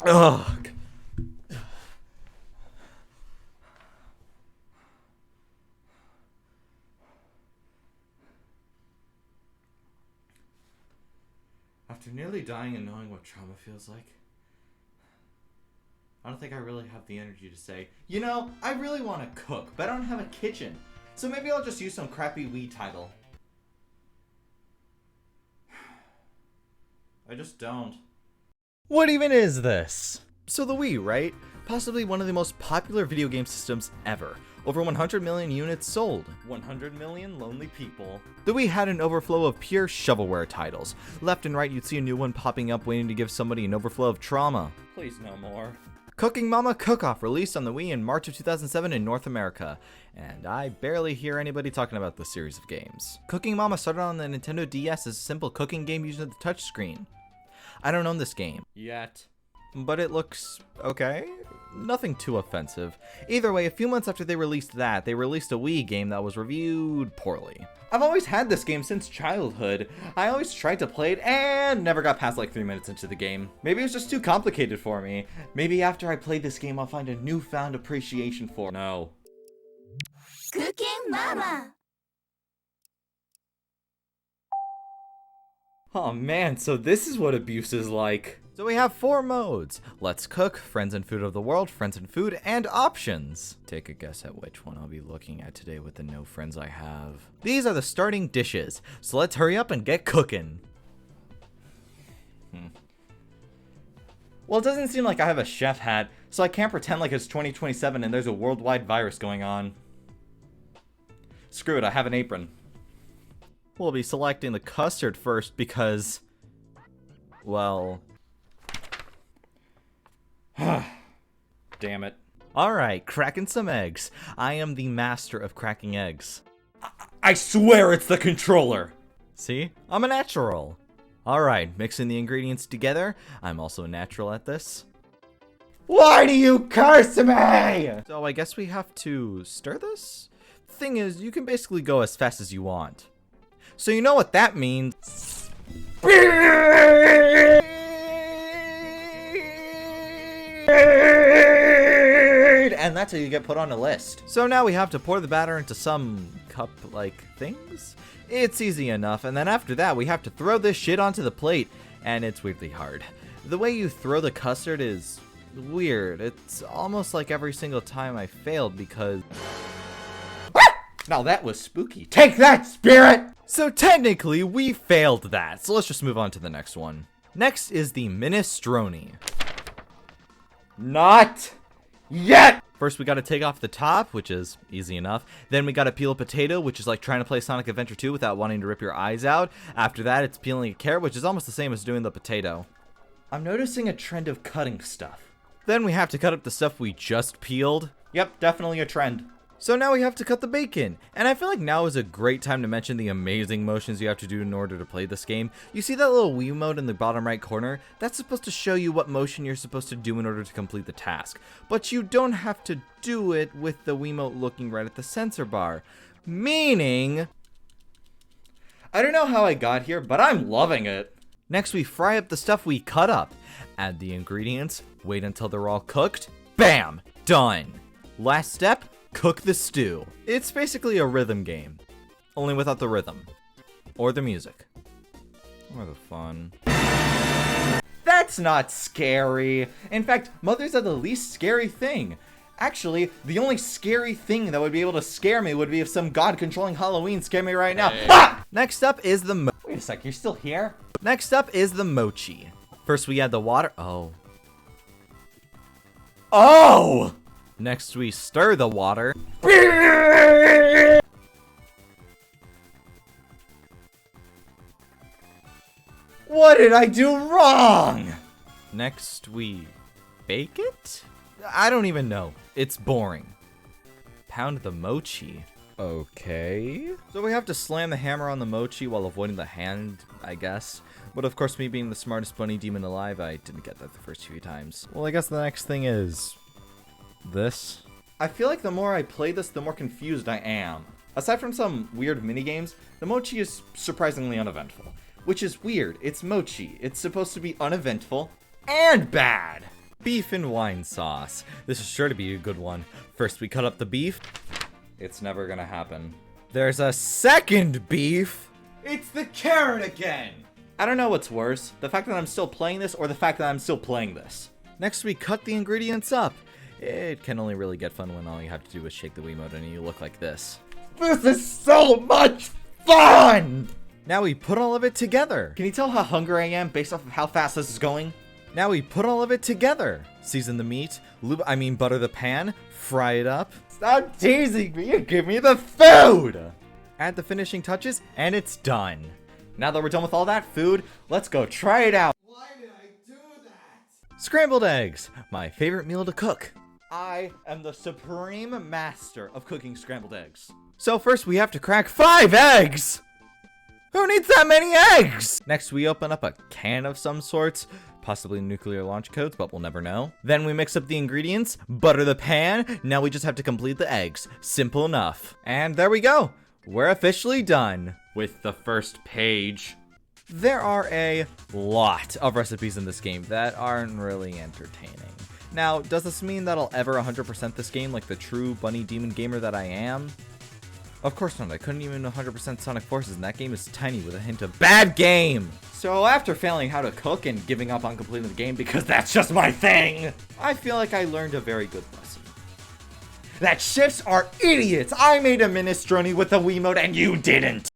Ugh. After nearly dying and knowing what trauma feels like, I don't think I really have the energy to say, you know, I really want to cook, but I don't have a kitchen. So maybe I'll just use some crappy Wii title. I just don't. What even is this? So the Wii, right? Possibly one of the most popular video game systems ever. Over 100 million units sold. 100 million lonely people. The Wii had an overflow of pure shovelware titles. Left and right you'd see a new one popping up waiting to give somebody an overflow of trauma. Please no more. Cooking Mama Cook-Off released on the Wii in March of 2007 in North America, and I barely hear anybody talking about this series of games. Cooking Mama started on the Nintendo DS as a simple cooking game using the touchscreen. I don't own this game yet, but it looks okay. Nothing too offensive. Either way, a few months after they released that, they released a Wii game that was reviewed poorly. I've always had this game since childhood. I always tried to play it and never got past like 3 minutes into the game. Maybe it was just too complicated for me. Maybe after I play this game, I'll find a newfound appreciation for it. No. Cooking Mama! Oh man, so this is what abuse is like. So we have 4 modes. Let's Cook, Friends and Food of the World, Friends and Food, and Options. Take a guess at which one I'll be looking at today with the no friends I have. These are the starting dishes, so let's hurry up and get cooking. Well, it doesn't seem like I have a chef hat, so I can't pretend like it's 2027 and there's a worldwide virus going on. Screw it, I have an apron. We'll be selecting the custard first because, well... Damn it. Alright, cracking some eggs. I am the master of cracking eggs. I swear it's the controller! See? I'm a natural. Alright, mixing the ingredients together. I'm also a natural at this. Why do you curse me? So I guess we have to stir this? The thing is, you can basically go as fast as you want. So you know what that means. And that's how you get put on a list. So now we have to pour the batter into some cup-like things. It's easy enough, and then after that we have to throw this shit onto the plate, and it's weirdly hard. The way you throw the custard is weird. It's almost like every single time I failed because... Now that was spooky. Take that, spirit! So technically, we failed that, so let's just move on to the next one. Next is the minestrone. Not yet! First, we gotta take off the top, which is easy enough. Then we gotta peel a potato, which is like trying to play Sonic Adventure 2 without wanting to rip your eyes out. After that, it's peeling a carrot, which is almost the same as doing the potato. I'm noticing a trend of cutting stuff. Then we have to cut up the stuff we just peeled. Yep, definitely a trend. So now we have to cut the bacon, and I feel like now is a great time to mention the amazing motions you have to do in order to play this game. You see that little Wiimote in the bottom right corner? That's supposed to show you what motion you're supposed to do in order to complete the task. But you don't have to do it with the Wiimote looking right at the sensor bar. Meaning... I don't know how I got here, but I'm loving it. Next we fry up the stuff we cut up. Add the ingredients, wait until they're all cooked. Bam! Done! Last step? Cook the stew. It's basically a rhythm game, only without the rhythm. Or the music. Or the fun. That's not scary. In fact, mothers are the least scary thing. Actually, the only scary thing that would be able to scare me would be if some god-controlling Halloween scared me right now. Hey. Ah! Next up is the Wait a sec, you're still here? Next up is the mochi. First we add the water. Oh! Next we stir the water. What did I do wrong? Next we bake it? I don't even know. It's boring. Pound the mochi. Okay. So we have to slam the hammer on the mochi while avoiding the hand, I guess. But of course, me being the smartest bunny demon alive, I didn't get that the first few times. Well, I guess the next thing is... this. I feel like the more I play this, the more confused I am. Aside from some weird minigames, the mochi is surprisingly uneventful. Which is weird. It's mochi. It's supposed to be uneventful and bad. Beef and wine sauce. This is sure to be a good one. First we cut up the beef. It's never gonna happen. There's a second beef. It's the carrot again. I don't know what's worse, the fact that I'm still playing this or the fact that I'm still playing this. Next we cut the ingredients up. It can only really get fun when all you have to do is shake the Wiimote and you look like this. This is so much fun! Now we put all of it together. Can you tell how hungry I am based off of how fast this is going? Now we put all of it together. Season the meat, butter the pan, fry it up. Stop teasing me, you give me the food! Add the finishing touches, and it's done. Now that we're done with all that food, let's go try it out. Why did I do that? Scrambled eggs, my favorite meal to cook. I am the supreme master of cooking scrambled eggs. So first we have to crack 5 eggs! Who needs that many eggs? Next we open up a can of some sorts, possibly nuclear launch codes, but we'll never know. Then we mix up the ingredients, butter the pan, now we just have to complete the eggs. Simple enough. And there we go. We're officially done with the first page. There are a lot of recipes in this game that aren't really entertaining. Now, does this mean that I'll ever 100% this game like the true bunny demon gamer that I am? Of course not, I couldn't even 100% Sonic Forces, and that game is tiny with a hint of bad game! So after failing how to cook and giving up on completing the game because that's just my thing, I feel like I learned a very good lesson. That chefs are idiots! I made a minestrone with a Wiimote and you didn't!